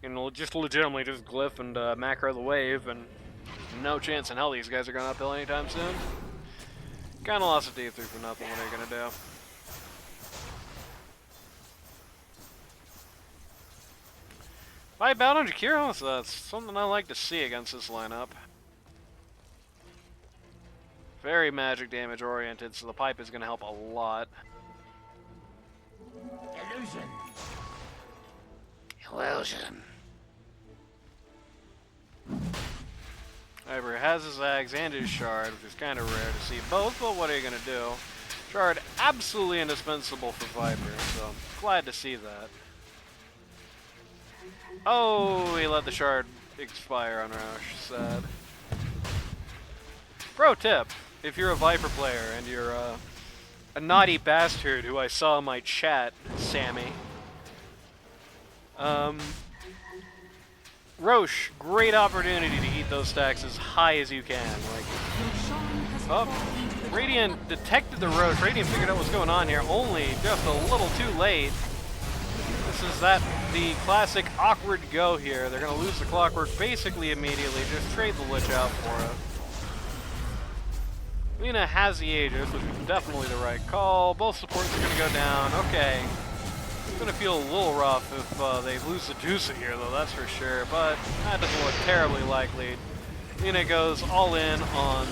You know, just legitimately just glyph and macro the wave, and no chance in hell these guys are going uphill anytime soon. Kinda lost a D3 for nothing. What are you gonna do? Fight bound on Jakiro? So that's something I like to see against this lineup. Very magic damage oriented, so the pipe is gonna help a lot.
Illusion. Illusion.
Viper has his Axe and his Shard, which is kind of rare to see both, but what are you going to do? Shard, absolutely indispensable for Viper, so I'm glad to see that. Oh, he let the Shard expire on Roush. Sad. Pro tip, if you're a Viper player and you're a naughty bastard who I saw in my chat, Sammy, Roche, great opportunity to eat those stacks as high as you can. Like, oh, Radiant detected the Roche. Radiant figured out what's going on here, only just a little too late. This is the classic awkward go here. They're going to lose the clockwork basically immediately. Just trade the Lich out for it. Lina has the Aegis, which is definitely the right call. Both supports are going to go down. Okay. It's going to feel a little rough if they lose the Juicer here, though, that's for sure. But that doesn't look terribly likely. Lina goes all in on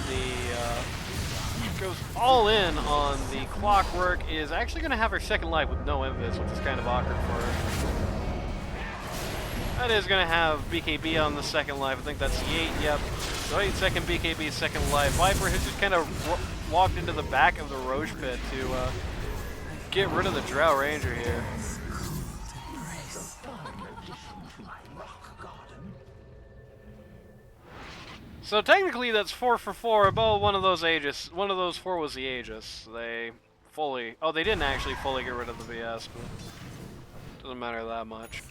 the clockwork. Is actually going to have her second life with no invis, which is kind of awkward for her. That is going to have BKB on the second life. I think that's the 8. Yep. So 8-second BKB second life. Viper has just kind of walked into the back of the Roche pit to get rid of the Drow Ranger here. So technically that's 4 for 4, but one of those 4 was the Aegis. They didn't actually fully get rid of the VS, but doesn't matter that much.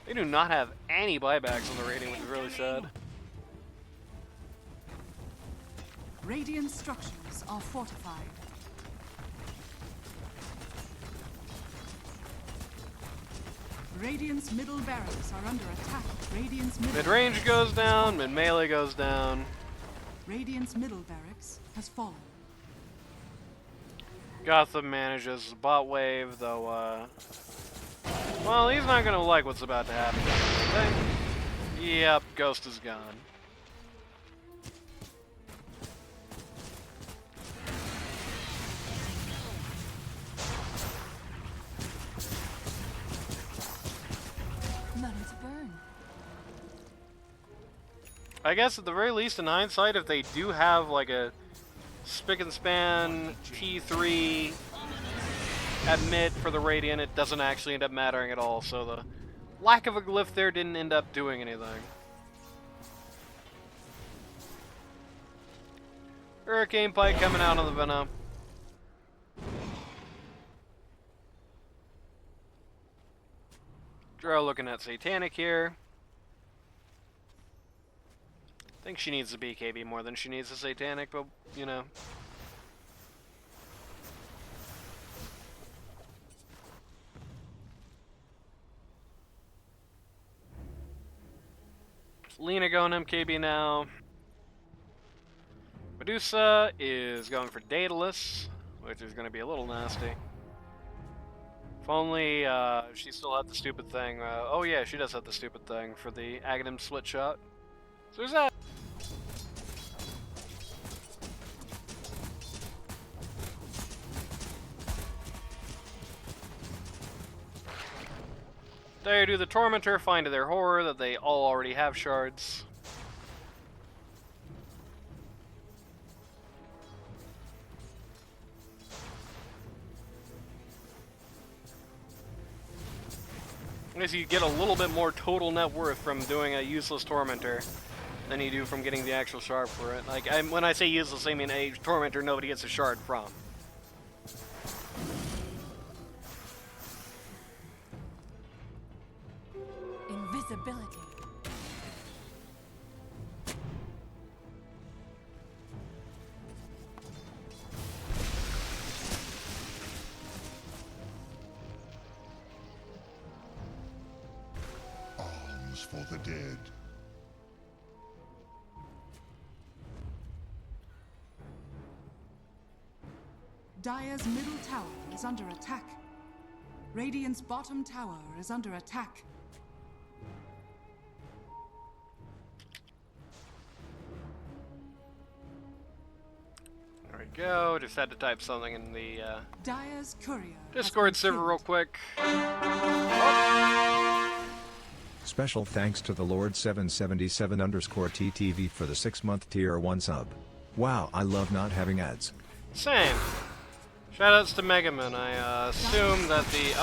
They do not have any buybacks on the rating, which is really sad.
Radiant structures are fortified. Radiant's middle barracks are under attack. Radiant's middle
Mid-range goes down, mid-melee goes down.
Radiant's middle barracks has fallen.
Gotham manages the bot wave, though, well, he's not gonna like what's about to happen. Yep, Ghost is gone. I guess at the very least, in hindsight, if they do have like a spick and span T3 at mid for the Radiant, it doesn't actually end up mattering at all. So the lack of a glyph there didn't end up doing anything. Hurricane Pike coming out on the Venom. Drow looking at Satanic here. I think she needs the BKB more than she needs the Satanic, but, you know. Lina going MKB now. Medusa is going for Daedalus, which is going to be a little nasty. If only she still had the stupid thing. Oh yeah, she does have the stupid thing for the Aghanim split shot. So there's that. They do the Tormentor, find to their horror that they all already have shards. I guess you get a little bit more total net worth from doing a useless Tormentor than you do from getting the actual shard for it. Like, when I say useless, I mean a Tormentor nobody gets a shard from.
Invisibility.
Arms for the dead.
Dire's middle tower is under attack. Radiant's bottom tower is under attack.
There we go. Just had to type something in the
Dire's courier
Discord server real quick.
Special thanks to the Lord 777_TTV for the 6-month tier 1 sub. Wow, I love not having ads.
Same. Shoutouts to Megaman. I assume that the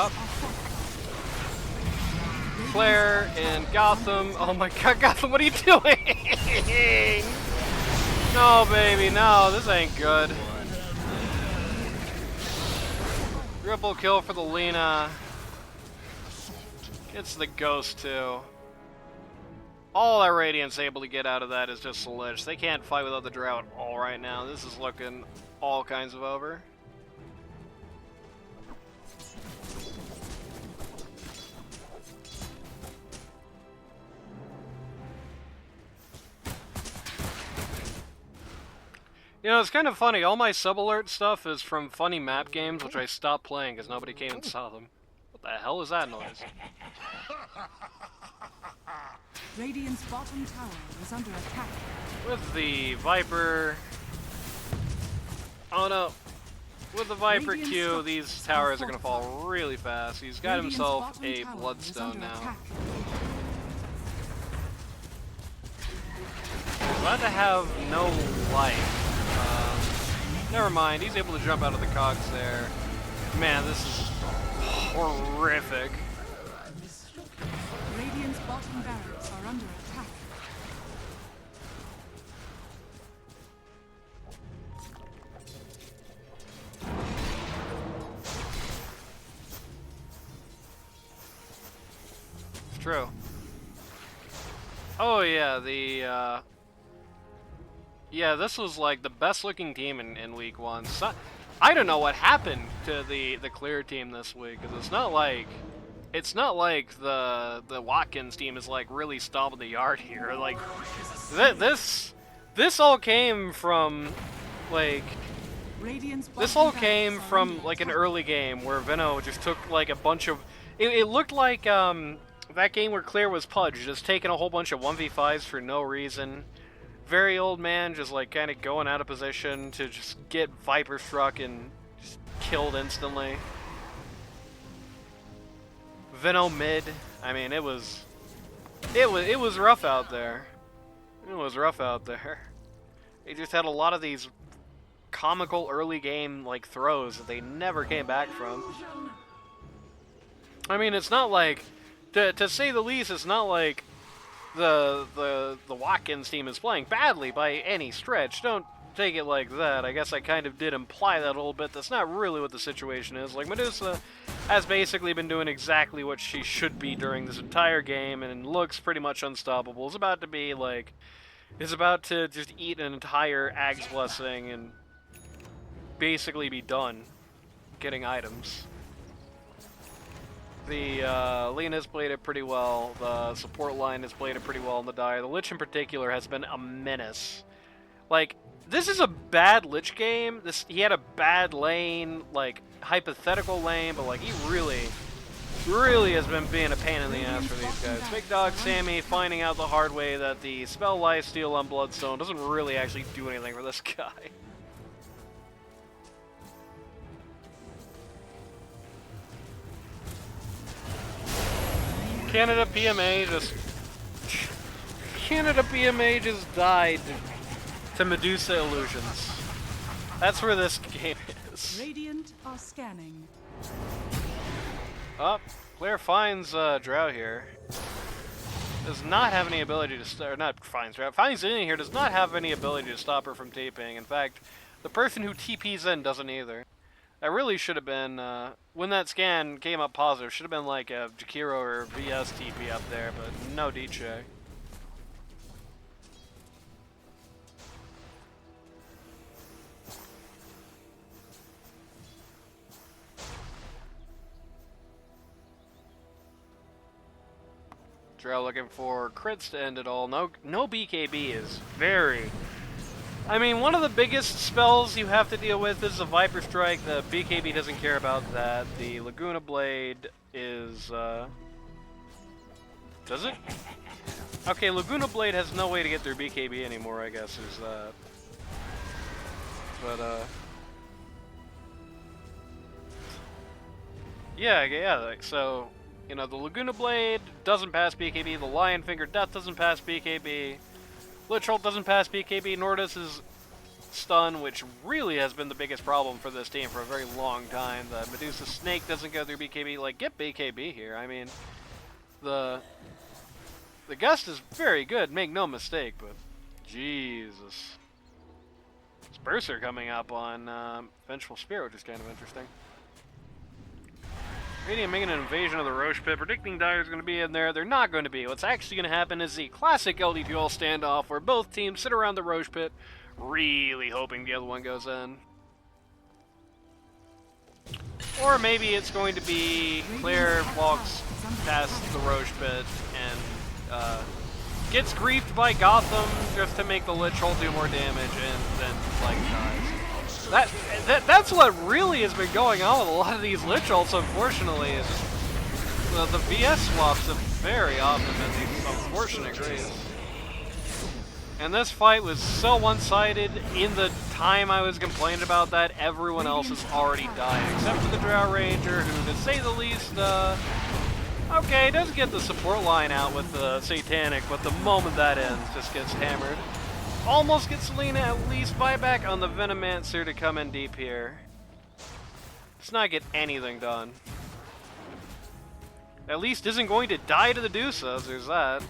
Clare in Gotham. Oh my god, Gotham, what are you doing? No, baby, no, this ain't good. Triple kill for the Lena. Gets the Ghost too. All that Radiant's able to get out of that is just a Lich. They can't fight without the Drought all right now. This is looking all kinds of over. You know, it's kind of funny. All my sub-alert stuff is from funny map games, which I stopped playing because nobody came and saw them. What the hell is that noise?
Radiant's bottom tower is under attack.
With the Viper... Oh no. With the Viper Q, these towers are going to fall really fast. He's got himself a Bloodstone now. He's about to have no life. Never mind, he's able to jump out of the cogs there. Man, this is horrific.
Radiant's bottom barracks are under attack.
It's true. Oh yeah, yeah, this was like the best looking team in week 1. So, I don't know what happened to the Clare team this week, because it's not like the Watkins team is like really stomping the yard here. Like this all came from like like an early game where Veno just took like a bunch of it looked like that game where Clare was pudged, just taking a whole bunch of 1v5s for no reason. Very old man just like kind of going out of position to just get Viper struck and just killed instantly. Veno mid. I mean, it was rough out there. It was rough out there. They just had a lot of these comical early game like throws that they never came back from. I mean, it's not like to say the least, it's not like the Watkins team is playing badly by any stretch. Don't take it like that. I guess I kind of did imply that a little bit. That's not really what the situation is. Like, Medusa has basically been doing exactly what she should be during this entire game and looks pretty much unstoppable. It's about to be like, it's about to just eat an entire Ag's Blessing and basically be done getting items. The Lena's played it pretty well. The support line has played it pretty well in the Dire. The Lich in particular has been a menace. Like, this is a bad Lich game. He had a bad lane, like, hypothetical lane, but like he really has been being a pain in the ass for these guys. Big Dog Sammy finding out the hard way that the spell Lifesteal on Bloodstone doesn't really actually do anything for this guy. Canada PMA just died to Medusa illusions. That's where this game is.
Radiant are scanning.
Oh, Claire finds Drow here. Does not have any ability to not finds Drow. Finds in here does not have any ability to stop her from TPing. In fact, the person who TPs in doesn't either. That really should have been when that scan came up positive. Should have been like a Jakiro or VS TP up there, but no DJ. Drow looking for crits to end it all. No BKB is very... I mean, one of the biggest spells you have to deal with is the Viper Strike. The BKB doesn't care about that. The Laguna Blade is... Does it? Okay, Laguna Blade has no way to get through BKB anymore, I guess, is that. But, yeah, like, so... You know, the Laguna Blade doesn't pass BKB, the Lion Finger Death doesn't pass BKB, Lich Ult doesn't pass BKB, nor does his stun, which really has been the biggest problem for this team for a very long time. The Medusa Snake doesn't go through BKB. Like, get BKB here. I mean, the Gust is very good, make no mistake, but Jesus. Disperser coming up on Vengeful Spirit, which is kind of interesting. Radiant making an invasion of the Roche Pit, predicting Dire's going to be in there. They're not going to be. What's actually going to happen is the classic LD2L standoff where both teams sit around the Roche Pit, really hoping the other one goes in. Or maybe it's going to be Claire walks past the Roche Pit and gets griefed by Gotham just to make the Lich Ult do more damage and then, like, dies. That's what really has been going on with a lot of these Lich Ults, unfortunately, is the VS swaps have very often been these unfortunate graves. And this fight was so one-sided. In the time I was complaining about that, everyone else is already dying, except for the Drow Ranger, who, to say the least, okay, does get the support line out with the Satanic, but the moment that ends, just gets hammered. Almost gets Selena at least buyback on the Venomancer to come in deep here. Does not get anything done. At least isn't going to die to the Dusas, there's that.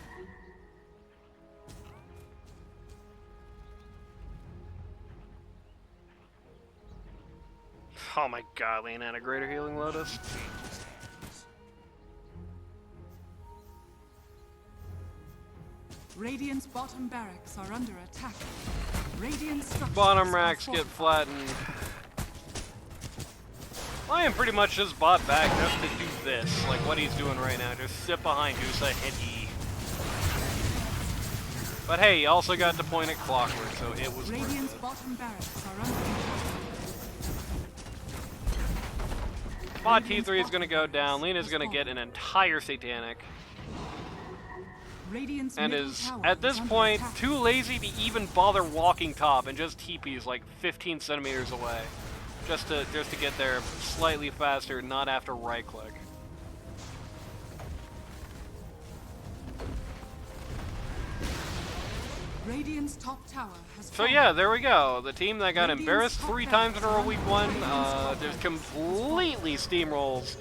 Oh my god, Leonana Greater Healing Lotus.
Radiant's bottom barracks are under attack. Radiant structures
Bottom
are
racks get
fortified.
flattened. Lion pretty much just bought back just to do this, like what he's doing right now, just sit behind Dusa, hit E. But hey, he also got the point at Clockwork, so it was
Radiant's
worth
bottom barracks are under attack.
Mod T3 is going to go down, Lena's going to get an entire Satanic.
Radiant's
And
middle
is,
tower
at this
is under
point,
attack.
too lazy to even bother walking top and just TP's like 15 centimeters away. Just to get there slightly faster, not have to right click.
Radiant's top tower has
So
fallen.
yeah, there we go. The team that got
Radiant's
embarrassed
top
3
barracks
times in a row
are
week
under
1,
Radiant's top
just
barracks
completely steamrolls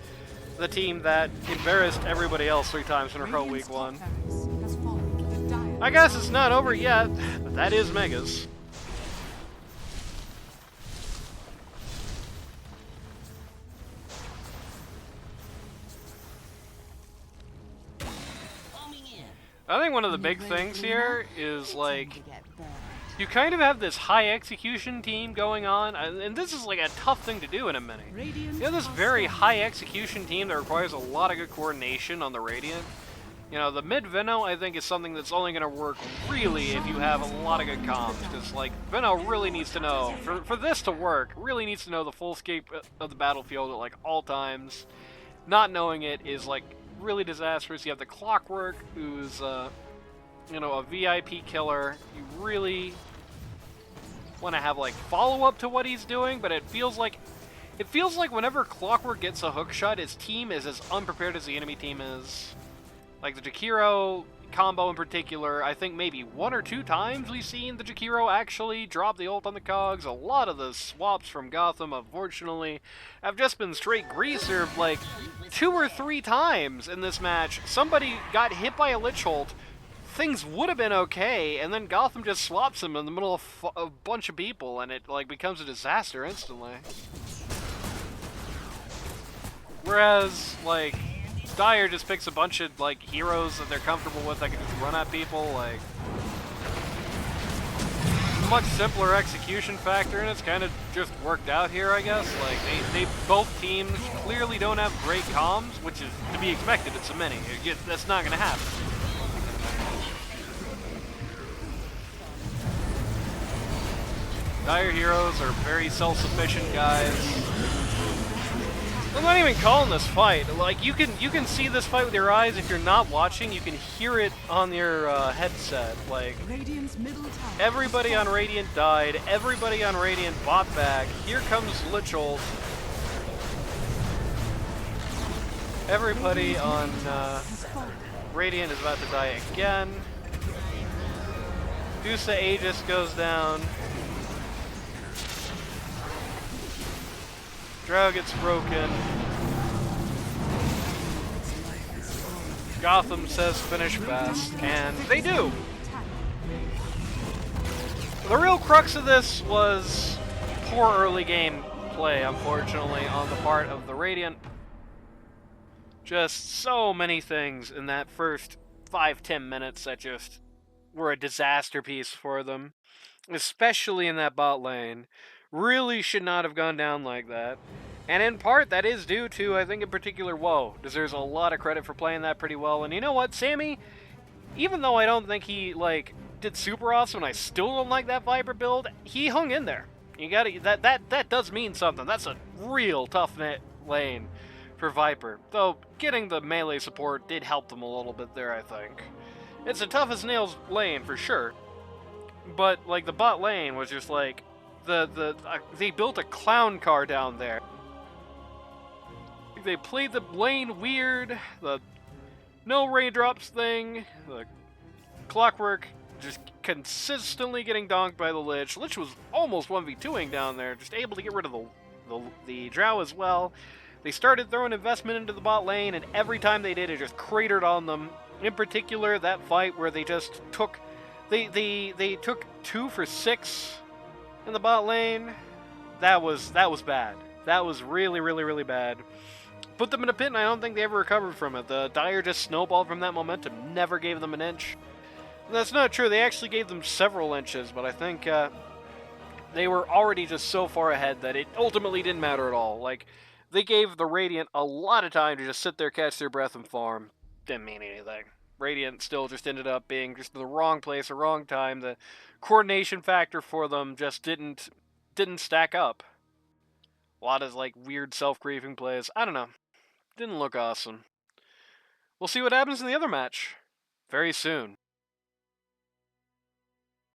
the team that embarrassed everybody else 3 times in a row
Radiant's
week
top
1.
barracks has fallen. The Dire
I guess it's not over yet, but that is Megas. I think one of the big things here is, like, you kind of have this high execution team going on, and this is like a tough thing to do in a mini.
Radiant
You have this
are
very
fallen.
high execution team that requires a lot of good coordination on the Radiant. You know, the mid Veno I think is something that's only going to work really if you have a lot of good comms, because like Veno really needs to know, for this to work, really needs to know the full scape of the battlefield at like all times. Not knowing it is like really disastrous. You have the Clockwork, who's you know, a VIP killer. You really want to have like follow-up to what he's doing, but it feels like whenever Clockwork gets a hook shot, his team is as unprepared as the enemy team is. Like the Jakiro combo in particular, I think maybe 1 or 2 times we've seen the Jakiro actually drop the ult on the cogs. A lot of the swaps from Gotham, unfortunately, have just been straight greaser. Like, 2 or 3 times in this match, somebody got hit by a Lich ult, things would have been okay, and then Gotham just swaps him in the middle of a bunch of people, and it, like, becomes a disaster instantly. Whereas, like, Dire just picks a bunch of, like, heroes that they're comfortable with that can just run at people, like... Much simpler execution factor, and it's kind of just worked out here, I guess. Like, they both teams clearly don't have great comms, which is to be expected. It's a mini. That's not going to happen. Dire heroes are very self-sufficient guys. I'm not even calling this fight. Like, you can see this fight with your eyes. If you're not watching, you can hear it on your headset. Like, everybody on Radiant died. Everybody on Radiant bought back. Here comes Lich ult. Everybody on Radiant is about to die again. Dusa Aegis goes down. Drow gets broken. Gotham says finish fast, and they do! The real crux of this was poor early game play, unfortunately, on the part of the Radiant. Just so many things in that first 5-10 minutes that just were a disaster piece for them. Especially in that bot lane. Really should not have gone down like that. And in part, that is due to, I think in particular, Woe deserves a lot of credit for playing that pretty well. And you know what, Sammy? Even though I don't think he, like, did super awesome and I still don't like that Viper build, he hung in there. You gotta, that does mean something. That's a real tough lane for Viper. Though, getting the melee support did help them a little bit there, I think. It's a tough as nails lane, for sure. But, like, the bot lane was just, like, they built a clown car down there. They played the lane weird, the no raindrops thing, the clockwork just consistently getting donked by the Lich. Lich was almost 1v2ing down there, just able to get rid of the Drow as well. They started throwing investment into the bot lane, and every time they did, it just cratered on them. In particular, that fight where they just took... They took 2 for 6 in the bot lane. That was bad. That was really, really, really bad. Put them in a pit, and I don't think they ever recovered from it. The Dire just snowballed from that momentum, never gave them an inch. And that's not true. They actually gave them several inches, but I think they were already just so far ahead that it ultimately didn't matter at all. Like, they gave the Radiant a lot of time to just sit there, catch their breath, and farm. Didn't mean anything. Radiant still just ended up being just in the wrong place, the wrong time. The coordination factor for them just didn't stack up. A lot of, like, weird self-griefing plays. I don't know. Didn't look awesome. We'll see what happens in the other match very soon.